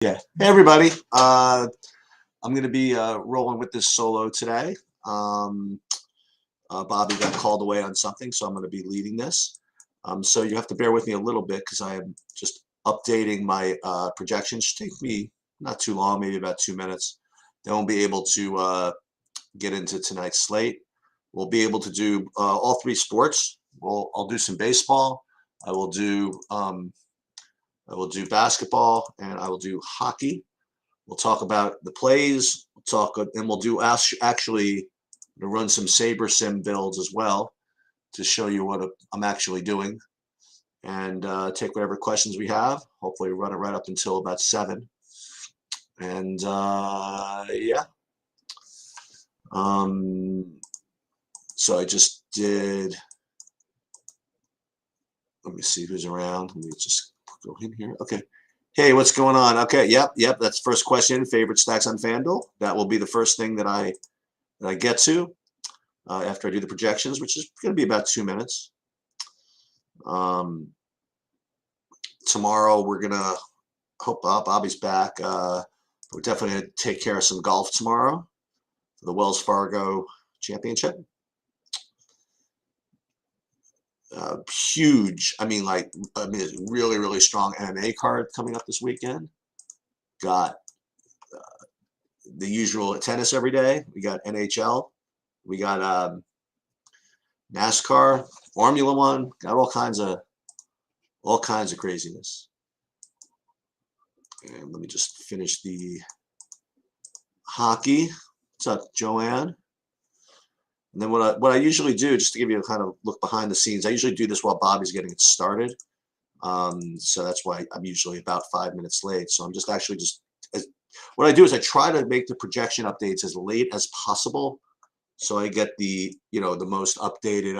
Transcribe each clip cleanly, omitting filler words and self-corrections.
Yeah. Hey, everybody. I'm going to be rolling with this solo today. Um, Bobby got called away on something, so I'm going to be leading this. So you have to bear with me a little bit because I am just updating my projections. Should take me not too long, maybe about 2 minutes. Then we'll be able to get into tonight's slate. We'll be able to do all three sports. I'll do some baseball. I will do I will do basketball, and I will do hockey. We'll talk about the plays. And we'll do actually run some Saber Sim builds as well to show you what I'm actually doing, and take whatever questions we have. Hopefully, run it right up until about 7. And yeah. So I just did. Let me see who's around. Let me just go in here. Okay. Hey, what's going on? Okay. Yep. That's first question. Favorite stacks on FanDuel. That will be the first thing that I get to after I do the projections, which is going to be about 2 minutes. Tomorrow we're gonna hope Bobby's back. We're definitely gonna take care of some golf tomorrow for the Wells Fargo Championship. Huge. Really, really strong MMA card coming up this weekend. Got the usual tennis every day. We got NHL. We got NASCAR, Formula One. Got all kinds of craziness. And let me just finish the hockey. What's up, Joanne? And then what I usually do, just to give you a kind of look behind the scenes, I usually do this while Bobby's getting it started. So that's why I'm usually about 5 minutes late. So I'm just what I do is I try to make the projection updates as late as possible, so I get the most updated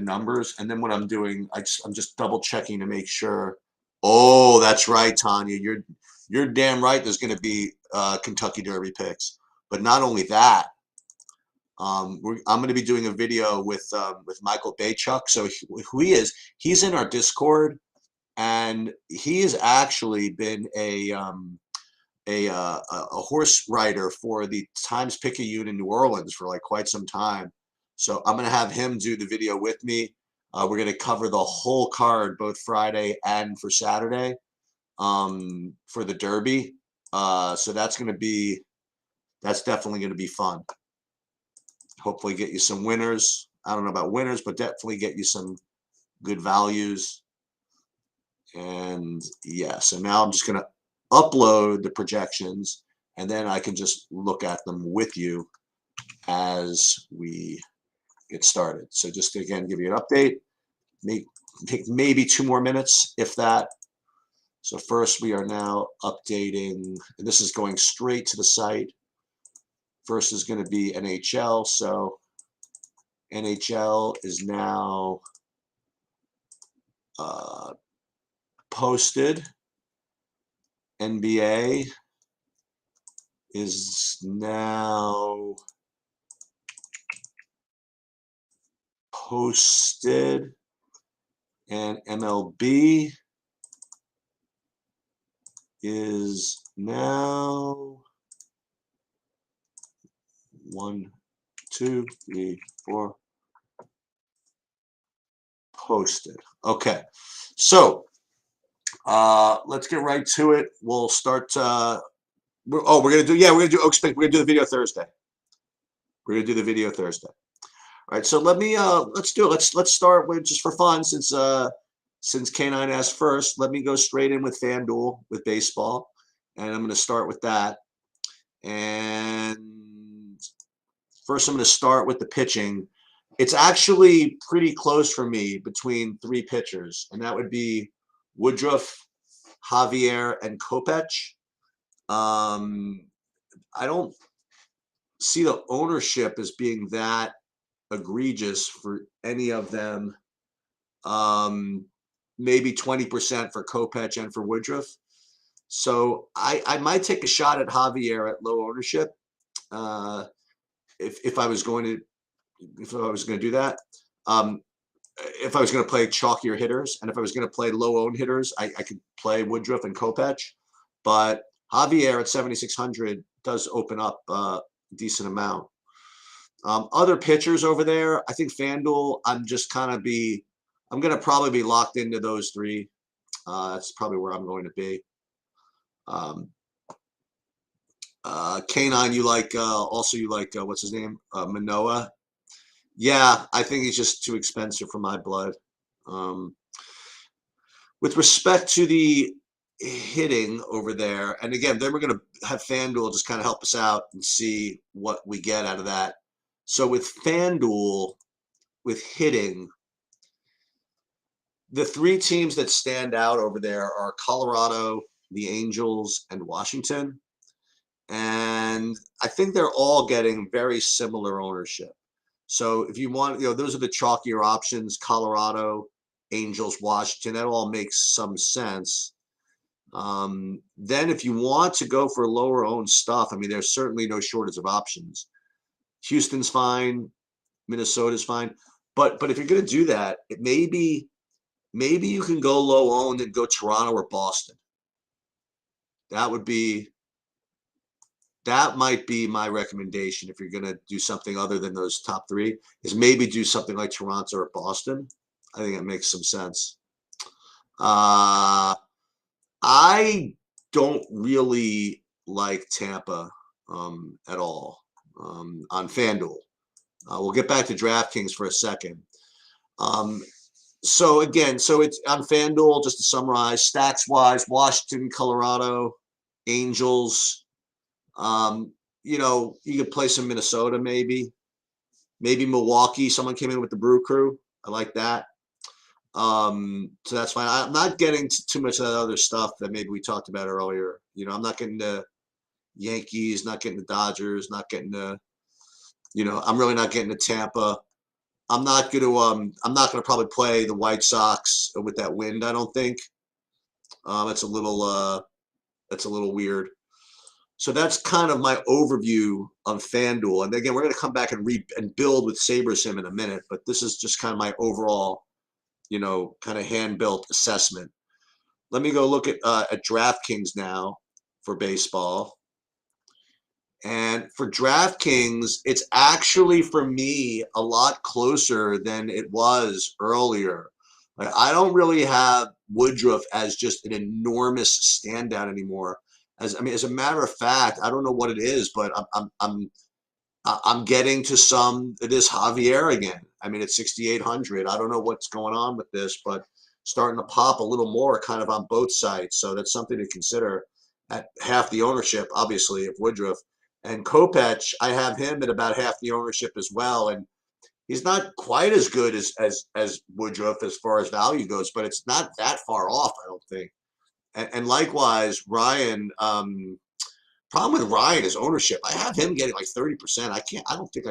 numbers. And then what I'm doing, I'm just double checking to make sure. Oh, that's right, Tanya. You're damn right. There's going to be Kentucky Derby picks, but not only that. I'm going to be doing a video with Michael Baychuk. So who he is? He's in our Discord, and he has actually been a horse rider for the Times-Picayune in New Orleans for like quite some time. So I'm going to have him do the video with me. We're going to cover the whole card, both Friday and for Saturday, for the Derby. So that's definitely going to be fun. Hopefully get you some winners. I don't know about winners, but definitely get you some good values. And yeah, so now I'm just going to upload the projections, and then I can just look at them with you as we get started. So just to, again, give you an update, take maybe 2 more minutes, if that. So first we are now updating, and this is going straight to the site. First is going to be NHL. So NHL is now posted. NBA is now posted, and MLB is now 1, 2, 3, 4 posted. Okay, so let's get right to it. We'll start. We're gonna do the video Thursday. We're gonna do the video Thursday. All right, so let's do it. Let's start with, just for fun, since K9 asked first. Let me go straight in with FanDuel with baseball, and I'm going to start with that. And first, I'm going to start with the pitching. It's actually pretty close for me between 3 pitchers, and that would be Woodruff, Javier, and Kopech. I don't see the ownership as being that egregious for any of them. Maybe 20% for Kopech and for Woodruff. So I might take a shot at Javier at low ownership if I was going to do that. if I was going to play chalkier hitters, and if I was going to play low-owned hitters, I could play Woodruff and Kopech. But Javier at 7,600 does open up a decent amount. Other pitchers over there, I think FanDuel, I'm going to probably be locked into those three. That's probably where I'm going to be. K9, you like, also you like, what's his name? Manoah. Yeah, I think he's just too expensive for my blood. With respect to the hitting over there, and again, then we're going to have FanDuel just kind of help us out and see what we get out of that. So with FanDuel, with hitting, the three teams that stand out over there are Colorado, the Angels, and Washington. And I think they're all getting very similar ownership. So if you want, those are the chalkier options: Colorado, Angels, Washington. That all makes some sense. Then if you want to go for lower owned stuff, I mean, there's certainly no shortage of options. Houston's fine, Minnesota's fine, but if you're going to do that, maybe you can go low owned and go Toronto or Boston. That might be my recommendation if you're going to do something other than those top three, is maybe do something like Toronto or Boston. I think it makes some sense. I don't really like Tampa at all on FanDuel. We'll get back to DraftKings for a second. So it's on FanDuel, just to summarize, stacks-wise: Washington, Colorado, Angels. You could play some Minnesota, maybe Milwaukee. Someone came in with the Brew Crew. I like that. So that's fine. I'm not getting too much of that other stuff that maybe we talked about earlier. I'm not getting the Yankees, not getting the Dodgers, not getting the, I'm really not getting the Tampa. I'm not gonna probably play the White Sox with that wind, I don't think. That's a little weird. So that's kind of my overview on FanDuel. And again, we're going to come back and build with SaberSim in a minute, but this is just kind of my overall, kind of hand-built assessment. Let me go look at DraftKings now for baseball. And for DraftKings, it's actually, for me, a lot closer than it was earlier. Like, I don't really have Woodruff as just an enormous standout anymore. As a matter of fact, I don't know what it is, but I'm getting to this Javier again. I mean, it's 6,800. I don't know what's going on with this, but starting to pop a little more kind of on both sides. So that's something to consider at half the ownership, obviously, of Woodruff. And Kopech, I have him at about half the ownership as well. And he's not quite as good as Woodruff as far as value goes, but it's not that far off, I don't think. And likewise, Ryan, problem with Ryan is ownership. I have him getting like 30%. I don't think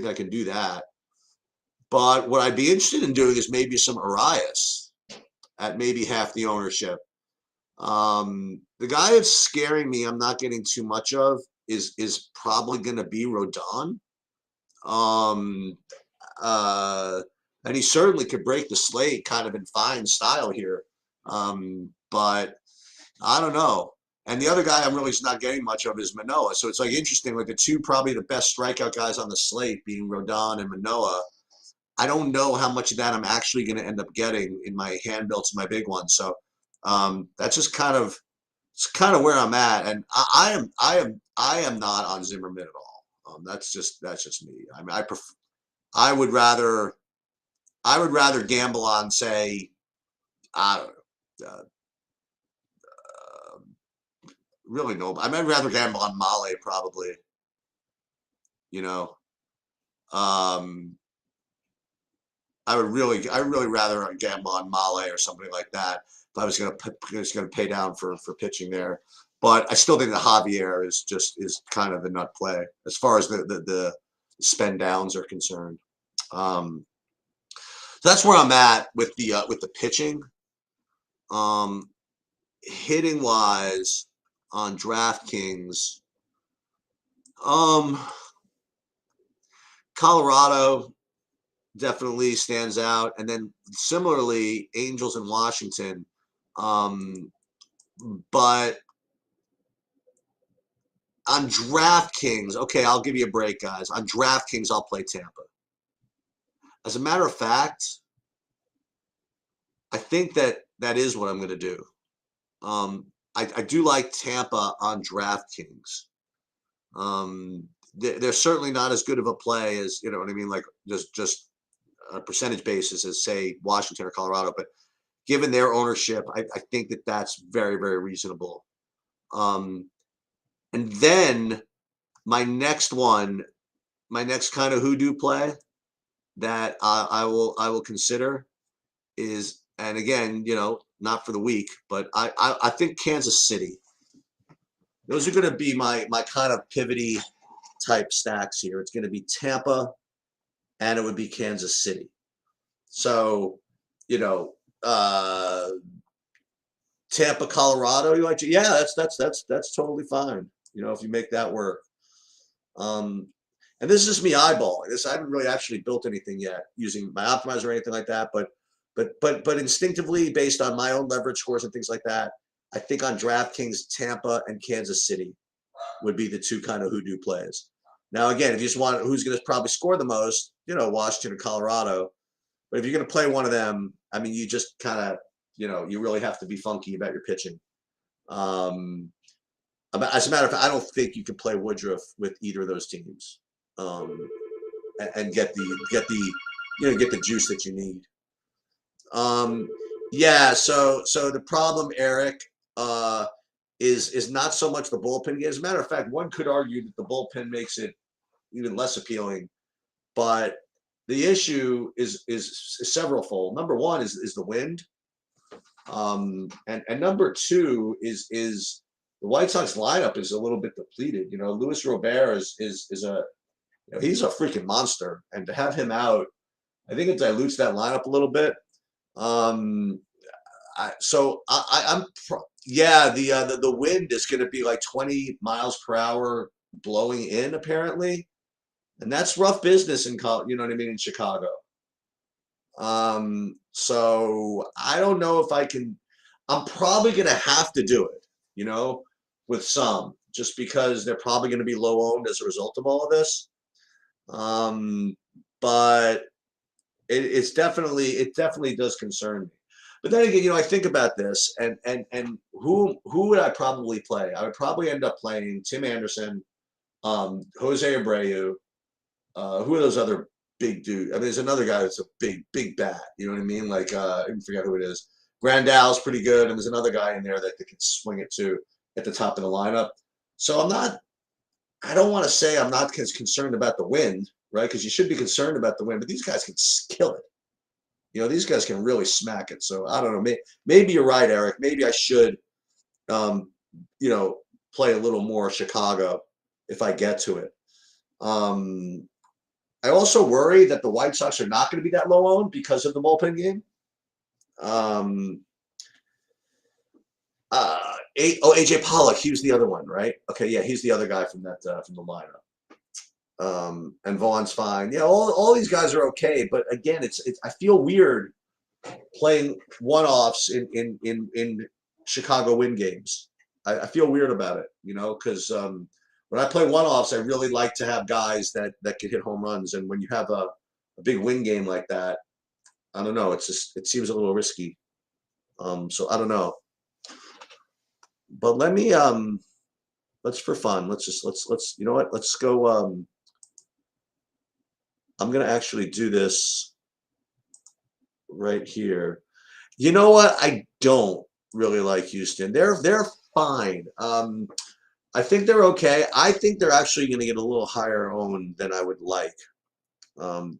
I can do that. But what I'd be interested in doing is maybe some Arias at maybe half the ownership. The guy that's scaring me, I'm not getting too much of, is probably going to be Rodon. And he certainly could break the slate kind of in fine style here. But I don't know. And the other guy I'm really just not getting much of is Manoah. So it's like interesting, like probably the best strikeout guys on the slate being Rodon and Manoah. I don't know how much of that I'm actually going to end up getting in my hand builds, my big one. So that's just kind of where I'm at. And I am not on Zimmerman at all. That's just me. I mean, I would rather gamble on, say, I don't know. Really no. I'd rather gamble on Male probably. I would really rather gamble on Male or somebody like that if I was going to pay down for pitching there. But I still think the Javier is kind of the nut play as far as the spend downs are concerned. So that's where I'm at with the pitching. Hitting wise on DraftKings, Colorado, definitely stands out. And then similarly, Angels in Washington. But on DraftKings, okay, I'll give you a break, guys. On DraftKings, I'll play Tampa. As a matter of fact, I think that is what I'm going to do. I do like Tampa on DraftKings. They're certainly not as good of a play as, you know what I mean, like just a percentage basis as, say, Washington or Colorado. But given their ownership, I think that's very, very reasonable. And then my next kind of hoodoo play that I will consider is, and again, not for the week, but I think Kansas City. Those are going to be my kind of pivoty type stacks here. It's going to be Tampa, and it would be Kansas City. So, Tampa, Colorado. You like to? Yeah, that's totally fine. If you make that work. And this is just me eyeballing this. I haven't really actually built anything yet using my optimizer or anything like that. But instinctively, based on my own leverage scores and things like that, I think on DraftKings, Tampa and Kansas City would be the two kind of hoodoo plays. Now, again, if you just want who's going to probably score the most, Washington or Colorado. But if you're going to play one of them, I mean, you just kind of, you really have to be funky about your pitching. As a matter of fact, I don't think you can play Woodruff with either of those teams, and get the juice that you need. Yeah. So the problem, Eric, is not so much the bullpen. As a matter of fact, one could argue that the bullpen makes it even less appealing. But the issue is severalfold. Number one is the wind, and number two is the White Sox lineup is a little bit depleted. Luis Robert is a he's a freaking monster, and to have him out, I think it dilutes that lineup a little bit. The wind is going to be like 20 miles per hour blowing in apparently, and that's rough business in in Chicago. So I don't know if I can. I'm probably going to have to do it, with some, just because they're probably going to be low owned as a result of all of this. But it definitely does concern me. But then again, I think about this, and who would I probably play? I would probably end up playing Tim Anderson, Jose Abreu. Who are those other big dudes? I mean, there's another guy that's a big bat. You know what I mean? Like, I forget who it is. Grandal's pretty good, and there's another guy in there that can swing it too at the top of the lineup. So I don't want to say I'm not as concerned about the wind, right? Because you should be concerned about the wind, but these guys can kill it. These guys can really smack it. So I don't know. Maybe you're right, Eric. Maybe I should, play a little more Chicago if I get to it. I also worry that the White Sox are not going to be that low owned because of the bullpen game. AJ Pollock, he was the other one, right? Okay, yeah, he's the other guy from the lineup. And Vaughn's fine. Yeah, all these guys are okay, but again, it's I feel weird playing one-offs in Chicago win games. I feel weird about it, because when I play one-offs, I really like to have guys that can hit home runs, and when you have a big win game like that, I don't know. It seems a little risky. So I don't know. But let me let's for fun. Let's you know what? Let's go. I'm gonna actually do this right here. You know what? I don't really like Houston. They're fine. I think they're okay. I think they're actually going to get a little higher owned than I would like. So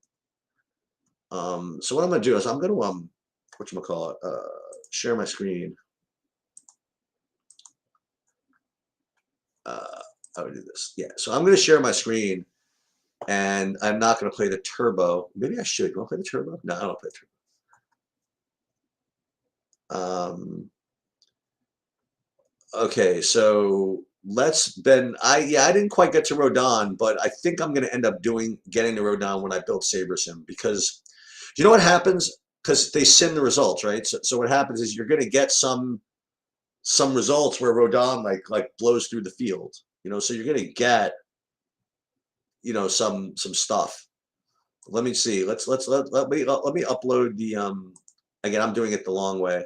what I'm going to do is I'm going to whatchamacallit, share my screen. How do I do this? Yeah. So I'm going to share my screen, and I'm not going to play the turbo. Maybe I should. You want to play the turbo? No, I don't play the turbo. Okay, so I didn't quite get to Rodon, but I think I'm gonna end up getting to Rodon when I build SaberSim, because you know what happens? Because they sim the results, right? So what happens is you're gonna get some results where Rodon like blows through the field, so you're gonna get, some stuff. Let me see. Let me upload the again, I'm doing it the long way.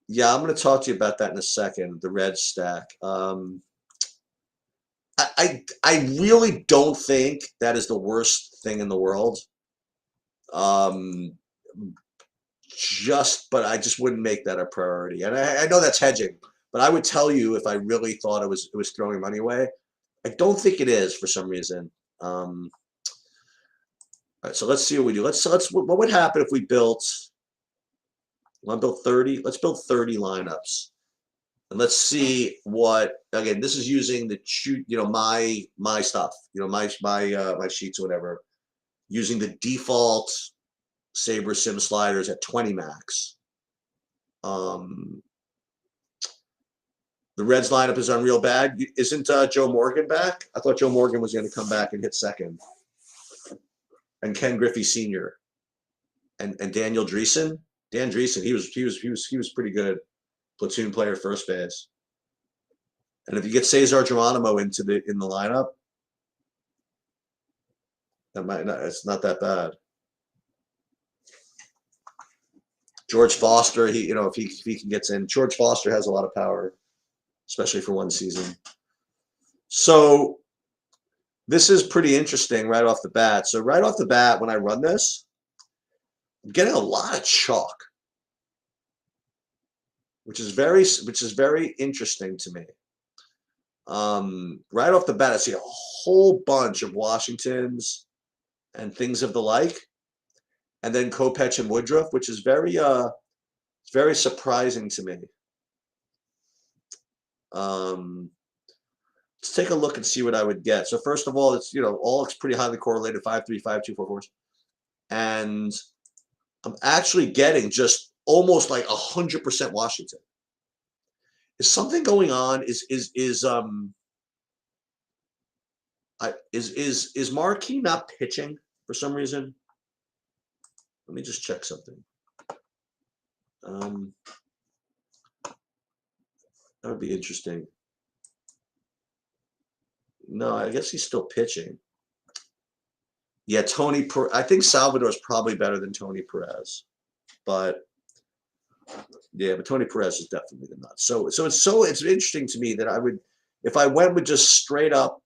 Yeah, I'm going to talk to you about that in a second, the red stack. I really don't think that is the worst thing in the world. But I just wouldn't make that a priority. And I know that's hedging, but I would tell you if I really thought it was throwing money away. I don't think it is for some reason. All right, so let's see what we do. What would happen if we built? Want to build 30? Let's build 30 lineups. And let's see what, again, this is using the my stuff, my sheets or whatever, using the default SaberSim sliders at 20 max. The Reds lineup is on real bad. Isn't Joe Morgan back? I thought Joe Morgan was going to come back and hit second. And Ken Griffey Sr. and Daniel Dreesen. Dan Dreesen, he was pretty good. Platoon player, first base. And if you get Cesar Geronimo in the lineup, it's not that bad. George Foster, if he gets in, George Foster has a lot of power, especially for one season. So this is pretty interesting right off the bat. So right off the bat, when I run this, I'm getting a lot of chalk, which is very interesting to me. Right off the bat, I see a whole bunch of Washingtons and things of the like, and then Kopech and Woodruff, which is very surprising to me. Let's take a look and see what I would get. So first of all, it's all looks pretty highly correlated, 5-3, 5-2, 4-4, and I'm actually getting just almost like 100% Washington. Is something going on? Is Marquis not pitching for some reason? Let me just check something. That would be interesting. No, I guess he's still pitching. Yeah, I think Salvador is probably better than Tony Perez, but yeah, but Tony Perez is definitely the nuts. So it's interesting to me that if I went with just straight up,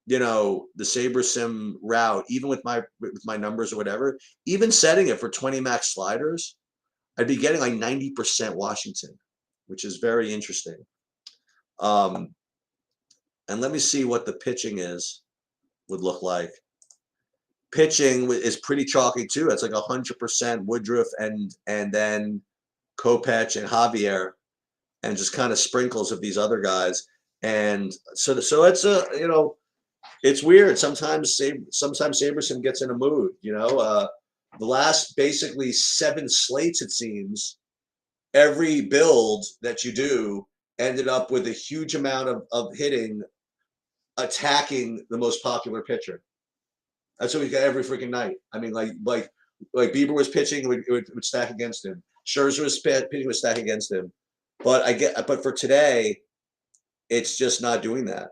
the SaberSim route, even with my numbers or whatever, even setting it for 20 max sliders, I'd be getting like 90% Washington, which is very interesting. And let me see what the pitching would look like. Pitching is pretty chalky too. It's like 100% Woodruff and then Kopech and Javier, and just kind of sprinkles of these other guys. And so it's it's weird. Sometimes SaberSim gets in a mood. The last basically 7 slates, it seems, every build that you do ended up with a huge amount of hitting, attacking the most popular pitcher. That's what we got every freaking night. I mean, like Bieber was pitching, it would stack against him. Scherzer was pitching, would stack against him. But for today, it's just not doing that.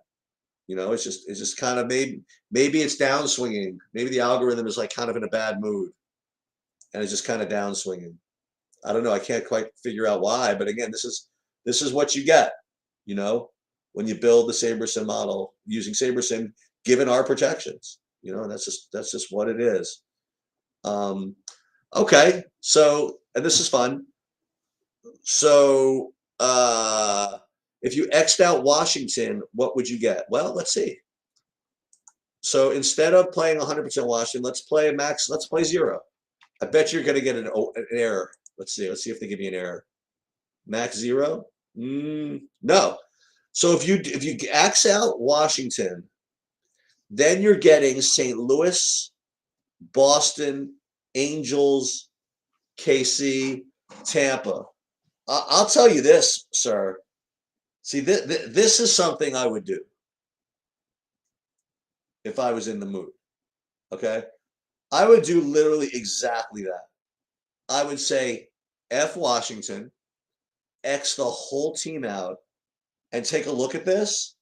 It's just kind of maybe it's downswinging. Maybe the algorithm is like kind of in a bad mood, and it's just kind of downswinging. I don't know. I can't quite figure out why. But again, this is what you get. When you build the SaberSim model using SaberSim, given our projections. That's just what it is. Okay, so, and this is fun. So if you X'd out Washington, what would you get? Well, let's see. So instead of playing 100% Washington, let's play 0. I bet you're going to get an error. Let's see if they give you an error. Max 0? No. So if you X out Washington, then you're getting St. Louis, Boston, Angels, KC, Tampa. I'll tell you this, sir. See, this is something I would do if I was in the mood. Okay, I would do literally exactly that. I would say F Washington, X the whole team out, and take a look at this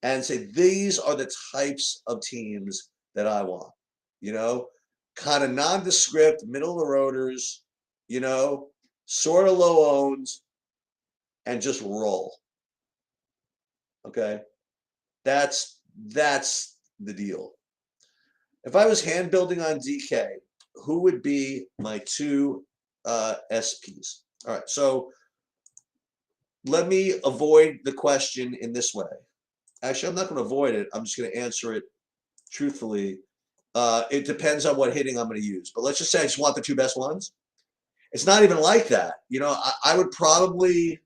and say these are the types of teams that I want. You know, kind of nondescript, middle of the roaders. You know, sort of low owned, and just roll. Okay, that's the deal. If I was hand building on DK, who would be my two SPs? All right, so let me avoid the question in this way. Actually, I'm not going to avoid it. I'm just going to answer it truthfully. It depends on what hitting I'm going to use. But let's just say I just want the two best ones. It's not even like that. You know, I would probably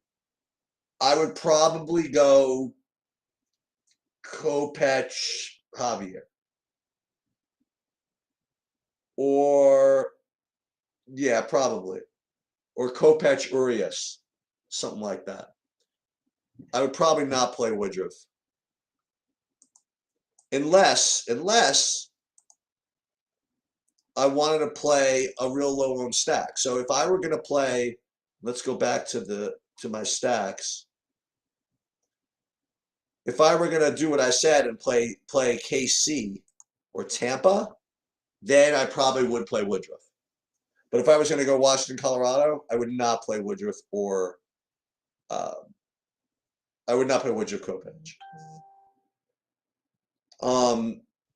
go Kopech Javier. Or yeah, probably. Or Kopech Urias. Something like that. I would probably not play Woodruff. Unless I wanted to play a real low owned stack. So if I were going to play, let's go back to my stacks. If I were going to do what I said and play KC or Tampa, then I probably would play Woodruff. But if I was going to go Washington, Colorado, I would not play Woodruff or I would not play Woodruff Kopech.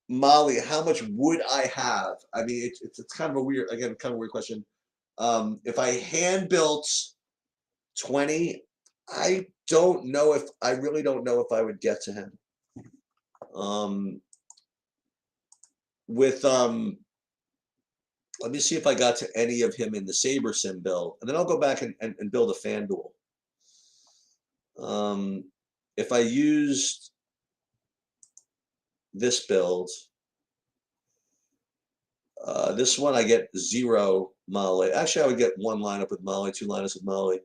Molly, how much would I have? I mean, it's kind of a weird, again, kind of a weird question. If I hand built 20, I really don't know if I would get to him. Let me see if I got to any of him in the Saber Sim build, and then I'll go back and build a FanDuel. If I used this build, this one I get 0 Molly. Actually, I would get 1 lineup with Molly, 2 lineups with Molly.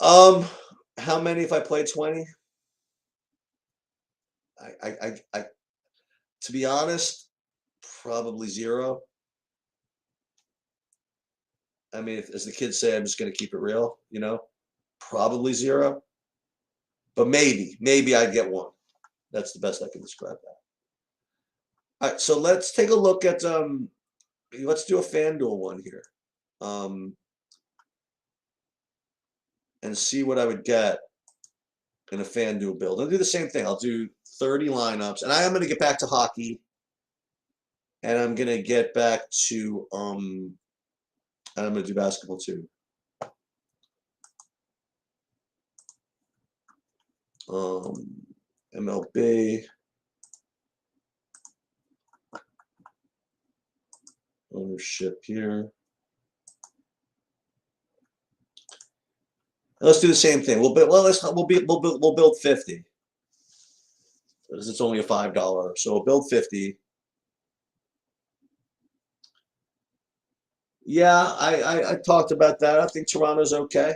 How many if I played 20? I to be honest, probably 0. I mean, as the kids say, I'm just going to keep it real, you know, probably 0. But maybe I'd get 1. That's the best I can describe that. All right, so let's take a look at let's do a FanDuel one here. And see what I would get in a FanDuel build. I'll do the same thing. I'll do 30 lineups, and I am going to get back to hockey, and I'm going to get back to and I'm going to do basketball too. MLB. Ownership here. Let's do the same thing. We'll build 50. Because it's only a $5. So we'll build 50. Yeah, I talked about that. I think Toronto's okay.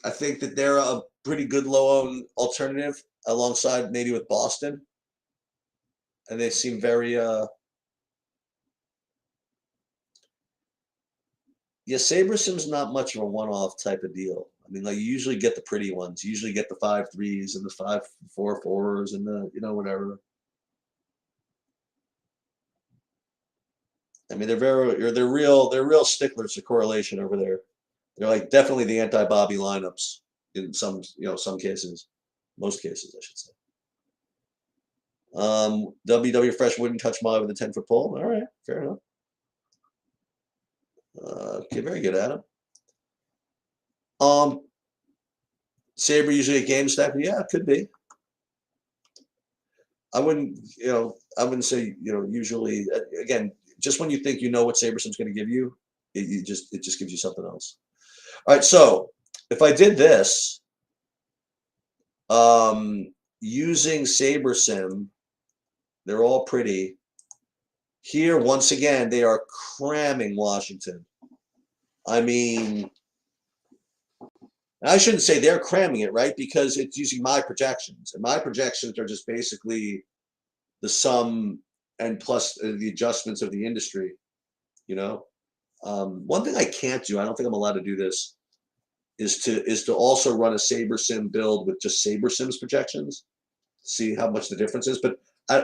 I think that they're a pretty good low-owned alternative alongside maybe with Boston. And they seem very yeah, SaberSim's not much of a one-off type of deal. I mean, like you usually get the pretty ones. You usually get the 5.3s and the 5.44s and the whatever. I mean, they're real sticklers to correlation over there. They're like definitely the anti-Bobby lineups in some cases, most cases I should say. WW Fresh wouldn't touch Molly with a 10-foot pole. All right, fair enough. Okay, very good, Adam. Saber usually a game stack. Yeah, it could be. I wouldn't say, usually, again, just when you think you know what SaberSim's going to give you, it just gives you something else. All right, so if I did this, using SaberSim, they're all pretty. Here, once again, they are cramming Washington. I mean, I shouldn't say they're cramming it, right? Because it's using my projections, and my projections are just basically the sum and plus the adjustments of the industry. You know, one thing I can't do, I don't think I'm allowed to do this, is to also run a SaberSim build with just SaberSim's projections, see how much the difference is. But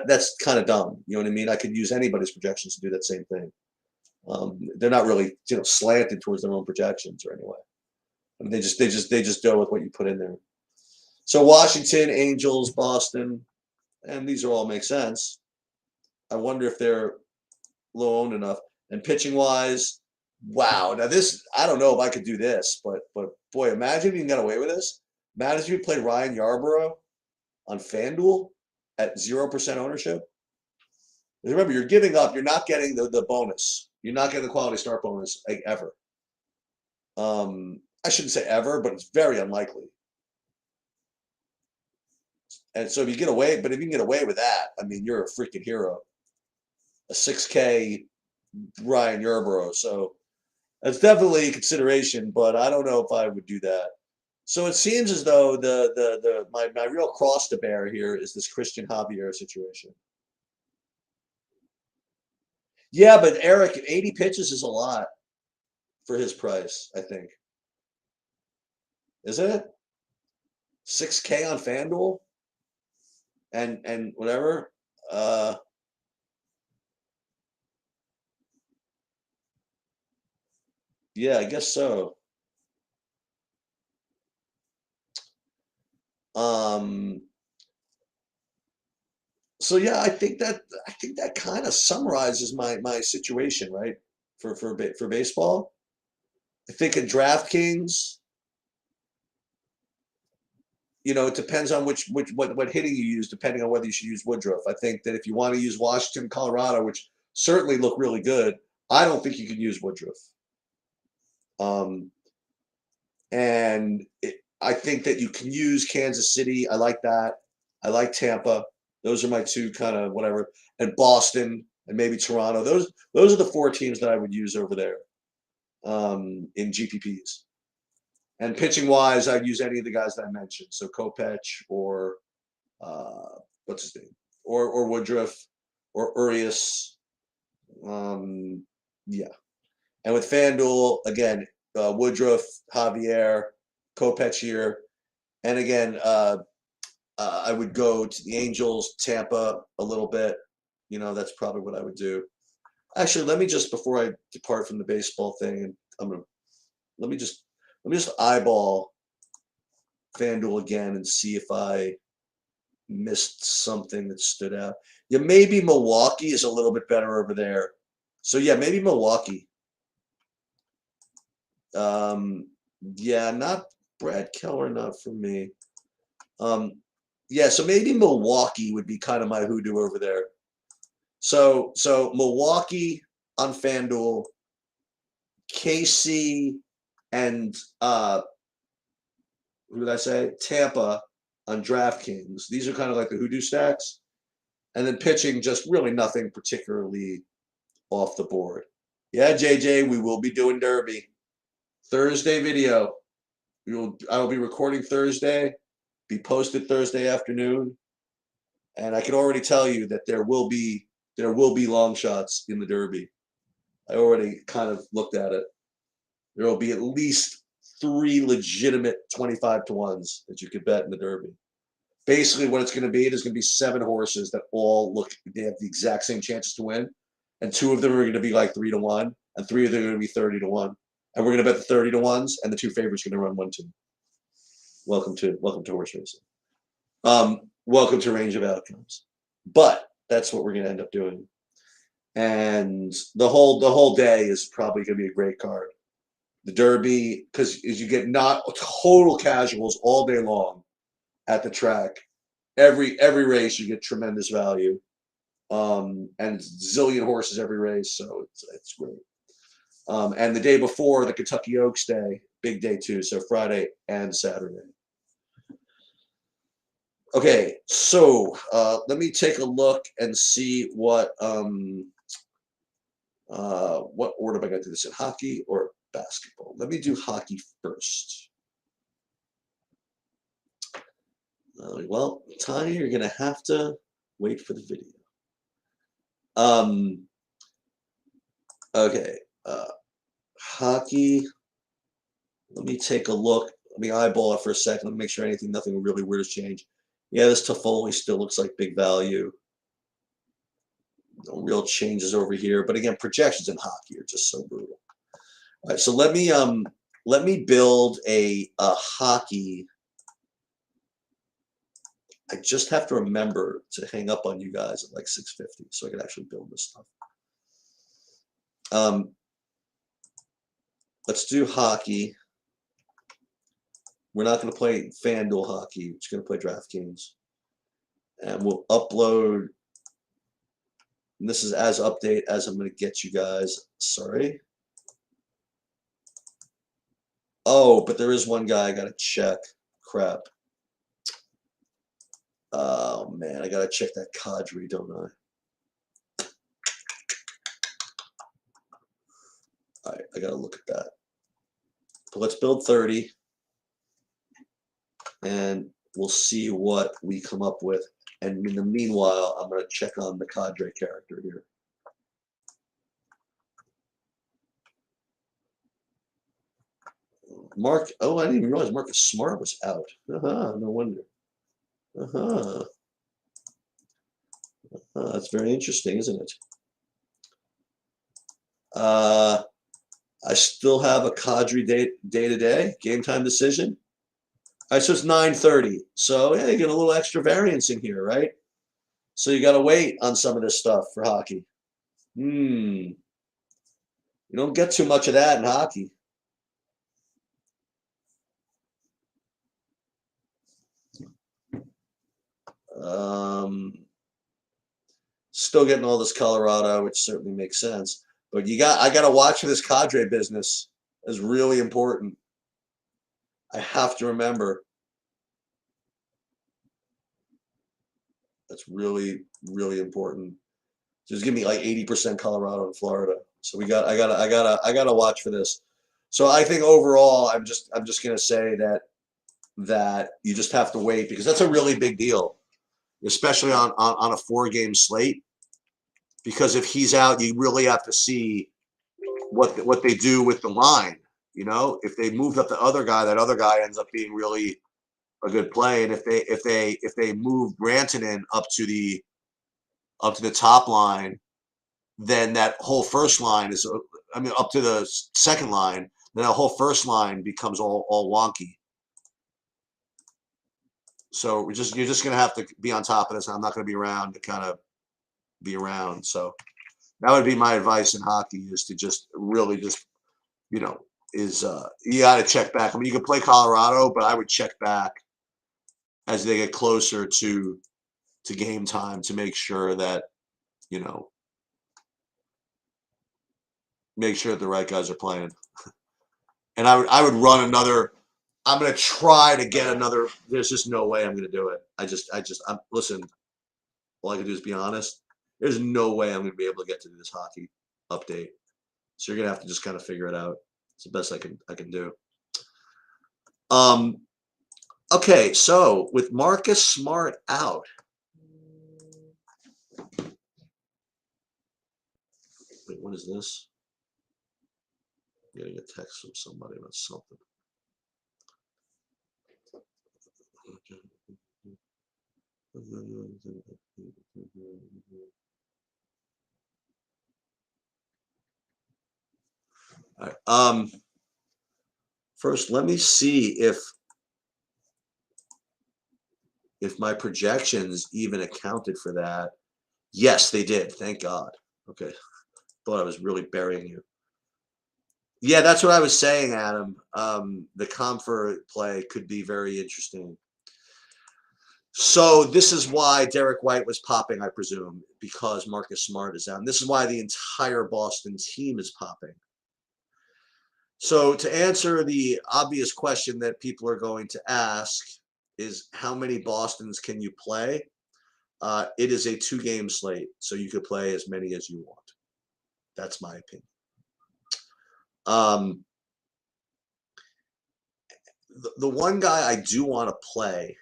that's kind of dumb. You know what I mean? I could use anybody's projections to do that same thing. They're not really slanted towards their own projections or anyway. I mean, they just go with what you put in there. So Washington, Angels, Boston, and these are all make sense. I wonder if they're low owned enough. And pitching wise, wow. Now this, I don't know if I could do this, but boy, imagine if you got away with this. Imagine if you play Ryan Yarbrough on FanDuel at 0% ownership. Remember, you're giving up. You're not getting the bonus. You're not getting the quality start bonus ever. I shouldn't say ever, but it's very unlikely. And so if you get away, but if you can get away with that, I mean, you're a freaking hero. A 6K Ryan Yarbrough. So that's definitely a consideration, but I don't know if I would do that. So it seems as though my real cross to bear here is this Christian Javier situation. Yeah, but Eric, 80 pitches is a lot for his price, I think. Isn't it? 6K on FanDuel? And whatever. Yeah, I guess so. So yeah, I think that kind of summarizes my situation, right? For baseball. I think in DraftKings, it depends on what hitting you use, depending on whether you should use Woodruff. I think that if you want to use Washington, Colorado, which certainly look really good, I don't think you can use Woodruff. And I think that you can use Kansas City. I like that. I like Tampa. Those are my two kind of whatever, and Boston and maybe Toronto. Those are the four teams that I would use over there in GPPs. And pitching wise, I'd use any of the guys that I mentioned. So Kopech or what's his name, or Woodruff or Urias. Yeah. And with FanDuel, again, Woodruff, Javier, Kopech here. And again, I would go to the Angels, Tampa a little bit. That's probably what I would do. Actually, let me just, before I depart from the baseball thing, and let me just eyeball FanDuel again and see if I missed something that stood out. Yeah, maybe Milwaukee is a little bit better over there. So yeah, maybe Milwaukee. Yeah, not Brad Keller, not for me. Yeah, so maybe Milwaukee would be kind of my hoodoo over there. So Milwaukee on FanDuel, KC, and who did I say? Tampa on DraftKings. These are kind of like the hoodoo stacks. And then pitching, just really nothing particularly off the board. Yeah, JJ, we will be doing Derby. Thursday video. I will be recording Thursday, be posted Thursday afternoon, and I can already tell you that there will be long shots in the Derby. I already kind of looked at it. There will be at least 3 legitimate 25-to-1s that you could bet in the Derby. Basically, what it's going to be, there's going to be 7 horses that all they have the exact same chances to win, and 2 of them are going to be like 3-to-1, and 3 of them are going to be 30-to-1. And we're going to bet the 30-to-1s, and the 2 favorites are going to run 1-2. Welcome to horse racing. Welcome to Range of Outcomes. But that's what we're going to end up doing. And the whole day is probably going to be a great card. The Derby, because as you get not total casuals all day long at the track, every race you get tremendous value, and zillion horses every race, so it's great. And the day before, the Kentucky Oaks Day, big day too, so Friday and Saturday. Okay, so let me take a look and see what order am I going to do this in? Hockey or basketball. Let me do hockey first. Well, Tanya, you're going to have to wait for the video. Okay. Hockey. Let me take a look. Let me eyeball it for a second. Let me make sure nothing really weird has changed. Yeah, this Toffoli still looks like big value. No real changes over here. But again, projections in hockey are just so brutal. All right, so let me build a hockey. I just have to remember to hang up on you guys at like 6:50 so I can actually build this stuff. Let's do hockey. We're not going to play FanDuel hockey. We're just going to play DraftKings. And we'll upload. And this is as update as I'm going to get you guys. Sorry. Oh, but there is one guy I got to check. Crap. Oh, man. I got to check that Kadri, don't I? All right. I got to look at that. But let's build 30. And we'll see what we come up with. And in the meanwhile, I'm going to check on the Cadre character here. Mark, oh, I didn't even realize Marcus Smart was out. No wonder. That's very interesting, isn't it? I still have a Cadre day-to-day, game time decision. All right, so it's 9:30. So yeah, you get a little extra variance in here, right? So you got to wait on some of this stuff for hockey. You don't get too much of that in hockey. Still getting all this Colorado, which certainly makes sense. But I got to watch for this Cadre business. It's really important. I have to remember. That's really, really important. Just give me like 80% Colorado and Florida. So I gotta watch for this. So I think overall, I'm just gonna say that you just have to wait because that's a really big deal, especially on a 4-game slate. Because if he's out, you really have to see what they do with the line. You know, if they moved up the other guy, that other guy ends up being really a good play. And if they move Rantanen up to the top line, then that whole first line is, I mean, up to the second line, then that whole first line becomes all wonky. So you're just gonna have to be on top of this. I'm not gonna be around to kind of be around. So that would be my advice in hockey is to just really just, you know, you got to check back. I mean, you can play Colorado, but I would check back as they get closer to game time to make sure that, you know, make sure that the right guys are playing. And I would run another. I'm going to try to get another. There's just no way I'm going to do it. Listen, all I can do is be honest. There's no way I'm going to be able to get to this hockey update. So you're going to have to just kind of figure it out. It's the best I can do. Okay, so with Marcus Smart out. Wait, what is this? I'm getting a text from somebody about something. All right. First, let me see if my projections even accounted for that. Yes, they did. Thank God. Okay. Thought I was really burying you. Yeah, that's what I was saying, Adam. The Comfort play could be very interesting. So this is why Derek White was popping, I presume, because Marcus Smart is out. And this is why the entire Boston team is popping. So to answer the obvious question that people are going to ask is how many Bostons can you play? It is a 2-game slate, so you could play as many as you want. That's my opinion. The one guy I do want to play,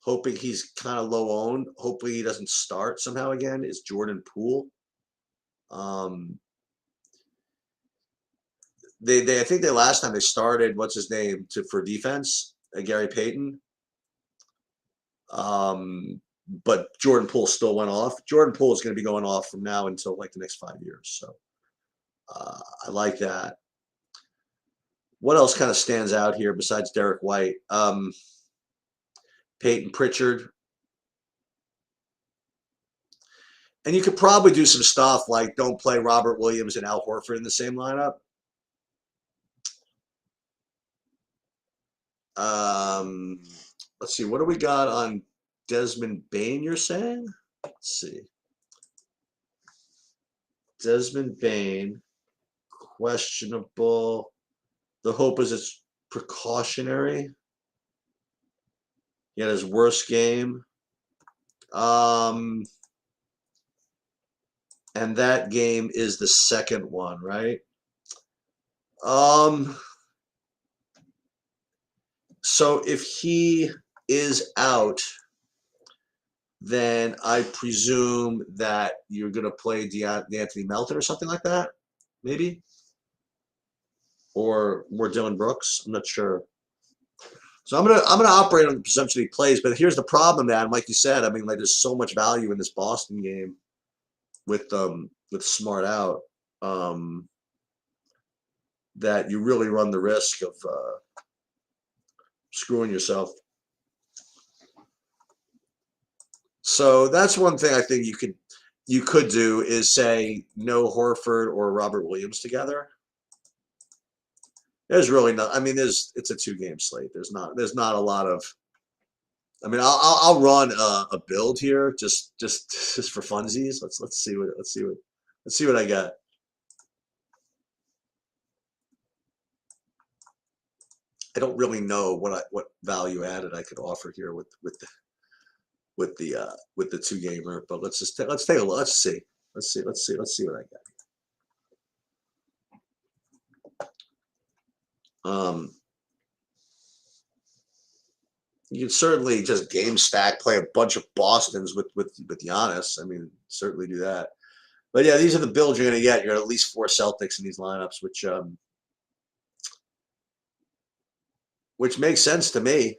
hoping he's kind of low owned, hopefully he doesn't start somehow again, is Jordan Poole. Um, they I think they last time they started what's his name for defense, Gary Payton. But Jordan Poole still went off. Jordan Poole is going to be going off from now until like the next 5 years. So I like that. What else kind of stands out here besides Derek White? Peyton Pritchard. And you could probably do some stuff like don't play Robert Williams and Al Horford in the same lineup. Let's see. What do we got on Desmond Bain, you're saying? Let's see. Desmond Bain, questionable. The hope is it's precautionary. He had his worst game. And that game is the second one, right? So if he is out, then I presume that you're going to play D'Anthony Melton or something like that, maybe? Or more Dylan Brooks? I'm not sure. So I'm gonna operate on the presumption he plays, but here's the problem, man. Like you said, I mean, like there's so much value in this Boston game with Smart out that you really run the risk of screwing yourself. So that's one thing I think you could do is say no Horford or Robert Williams together. There's really not. I mean, it's a 2-game slate. There's not a lot of. I mean, I'll run a build here just for funsies. Let's see what I got. I don't really know what value added I could offer here with the 2-gamer, but let's take a look. Let's see what I got. You can certainly just game stack, play a bunch of Bostons with Giannis. I mean, certainly do that. But yeah, these are the builds you're going to get. You're going to at least 4 Celtics in these lineups, which makes sense to me.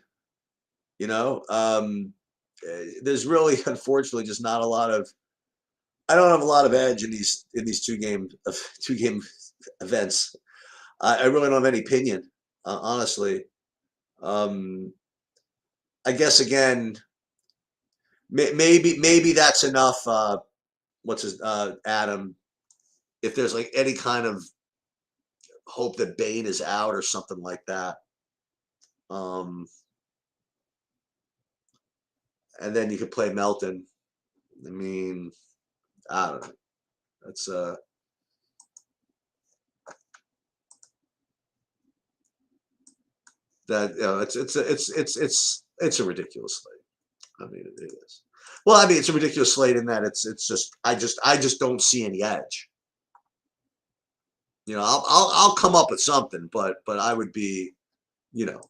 You know, there's really, unfortunately, just not a lot of. I don't have a lot of edge in these 2-game events. I really don't have any opinion, honestly. I guess again, maybe that's enough. Adam? If there's like any kind of hope that Bain is out or something like that, and then you could play Melton. I mean, I don't know. That's that it's a ridiculous slate. I mean, it is. Well, I mean, it's a ridiculous slate in that it's just I just don't see any edge. You know, I'll come up with something, but I would be, you know,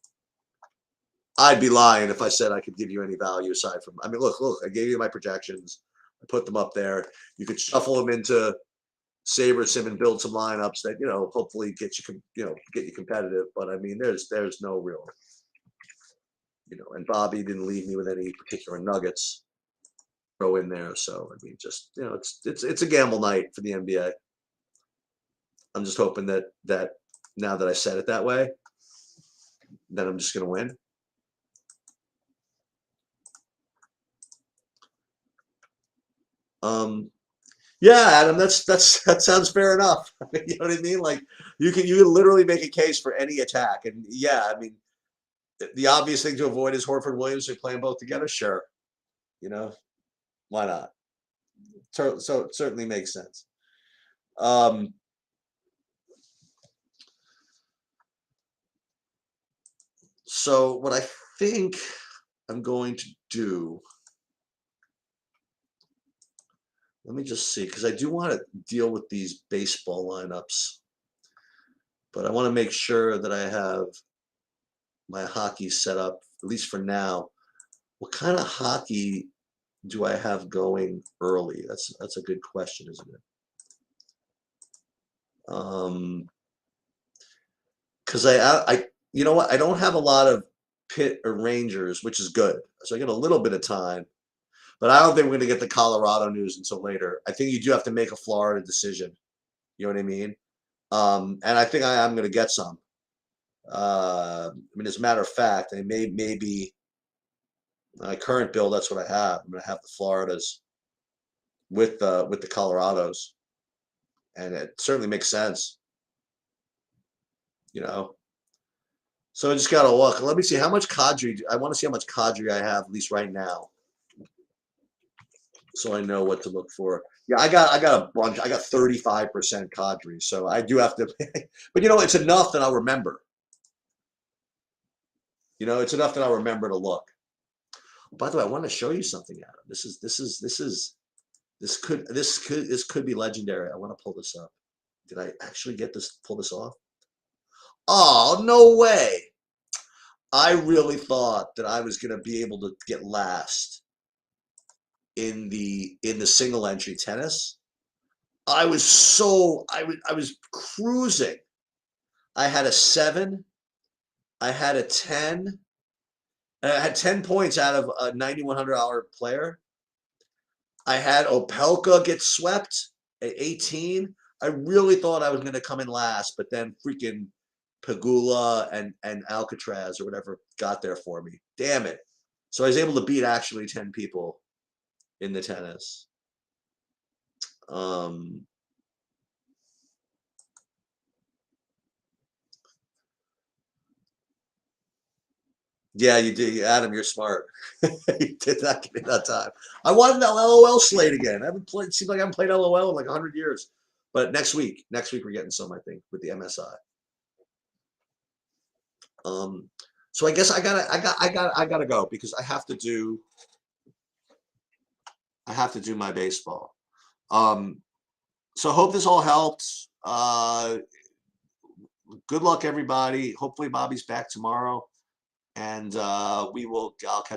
I'd be lying if I said I could give you any value aside from. I mean, look, I gave you my projections. I put them up there. You could shuffle them into SaberSim and build some lineups that hopefully get you competitive. But I mean, there's no real, and Bobby didn't leave me with any particular nuggets throw in there. So I mean, just it's a gamble night for the NBA. I'm just hoping that now that I said it that way, that I'm just going to win. Yeah, Adam, that sounds fair enough. You know what I mean? Like you can literally make a case for any attack, and yeah, I mean, the obvious thing to avoid is Horford Williams. They're playing both together, sure. Why not? So it certainly makes sense. So what I think I'm going to do. Let me just see, because I do want to deal with these baseball lineups But I want to make sure that I have my hockey set up, at least for now. What kind of hockey do I have going early? That's a good question, isn't it? Because you know what? I don't have a lot of Pitt or Rangers, which is good. So I get a little bit of time. But I don't think we're going to get the Colorado news until later. I think you do have to make a Florida decision. You know what I mean? And I think I am going to get some. I mean, as a matter of fact, I maybe my current bill. That's what I have. I'm going to have the Floridas with the Colorados, and it certainly makes sense. You know. So I just got to look. Let me see how much cadre. I want to see how much cadre I have, at least right now, so I know what to look for. Yeah, I got a bunch. I got 35% cadre, so I do have to. But you know, it's enough that I'll remember. You know, it's enough that I'll remember to look. By the way, I want to show you something, Adam. This could be legendary. I want to pull this up. Did I actually pull this off? Oh, no way. I really thought that I was going to be able to get last in the single entry tennis. I was cruising. I had a 7. I had a 10. I had 10 points out of a $9,100 player. I had Opelka get swept at 18. I really thought I was going to come in last, but then freaking Pegula and Alcatraz or whatever got there for me. Damn it. So I was able to beat actually 10 people in the tennis. Yeah, you did. Adam, you're smart. You did not give me that time. I wanted that LOL slate again. I haven't played. It seems like I haven't played LOL in like 100 years. But next week we're getting some, I think, with the MSI. So I guess I gotta go because I have to do my baseball. So I hope this all helped. Good luck, everybody. Hopefully Bobby's back tomorrow, and I'll catch